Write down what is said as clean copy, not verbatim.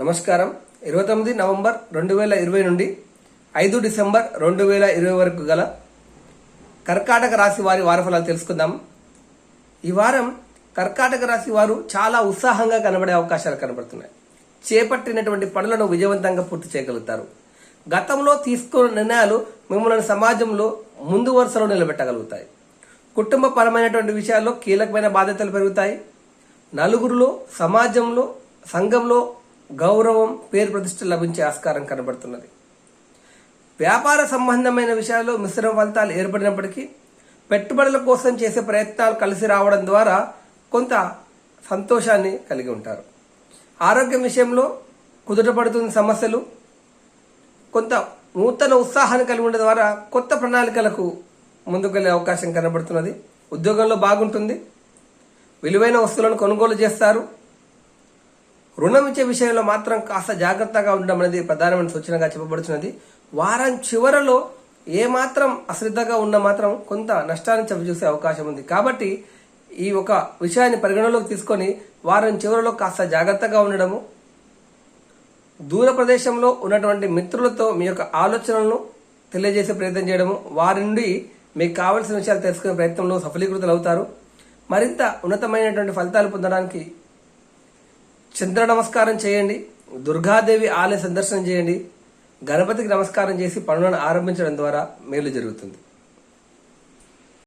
నమస్కారం. 29 నవంబర్ 2020 నుండి 5 డిసెంబర్ 2020 వరకు గల కర్కాటక రాశి వారి వారఫలాలు తెలుసుకుందాం. ఈ వారం కర్కాటక రాశి వారు చాలా ఉత్సాహంగా కనబడే అవకాశాలు కనబడుతున్నాయి. చేపట్టినటువంటి పనులను విజయవంతంగా పూర్తి చేయగలుగుతారు. గతంలో తీసుకున్న నిర్ణయాలు మిమ్మల్ని సమాజంలో ముందు వరుసలో నిలబెట్టగలుగుతాయి. కుటుంబ పరమైనటువంటి విషయాల్లో కీలకమైన బాధ్యతలు పెరుగుతాయి. నలుగురిలో, సమాజంలో, సంఘంలో గౌరవం, పేరు ప్రతిష్టలు లభించే ఆస్కారం కనబడుతున్నది. వ్యాపార సంబంధమైన విషయాల్లో మిశ్రమ ఫలితాలు ఏర్పడినప్పటికీ పెట్టుబడుల కోసం చేసే ప్రయత్నాలు కలిసి రావడం ద్వారా కొంత సంతోషాన్ని కలిగి ఉంటారు. ఆరోగ్యం విషయంలో కుదుటపడుతున్న సమస్యలు, కొంత నూతన ఉత్సాహాన్ని కలిగి ఉండడం ద్వారా కొత్త ప్రణాళికలకు ముందుకెళ్లే అవకాశం కనబడుతున్నది. ఉద్యోగంలో బాగుంటుంది. విలువైన వస్తువులను కొనుగోలు చేస్తారు. రుణం ఇచ్చే విషయంలో మాత్రం కాస్త జాగ్రత్తగా ఉండడం అనేది ప్రధానమైన సూచనగా చెప్పబడుతున్నది. వారం చివరలో ఏమాత్రం అశ్రద్ధగా ఉన్న మాత్రం కొంత నష్టాన్ని చవిచూసే అవకాశం ఉంది. కాబట్టి ఈ ఒక విషయాన్ని పరిగణలోకి తీసుకొని వారం చివరలో కాస్త జాగ్రత్తగా ఉండడము, దూర ప్రదేశంలో ఉన్నటువంటి మిత్రులతో మీ యొక్క ఆలోచనలను తెలియజేసే ప్రయత్నం చేయడము, వారి నుండి మీకు కావలసిన విషయాలు తెలుసుకునే ప్రయత్నంలో సఫలీకృతులు అవుతారు. మరింత ఉన్నతమైనటువంటి ఫలితాలు పొందడానికి చంద్ర నమస్కారం చేయండి. దుర్గాదేవి ఆలయ సందర్శనం చేయండి. గణపతికి నమస్కారం చేసి పనులను ఆరంభించడం ద్వారా మేలు జరుగుతుంది.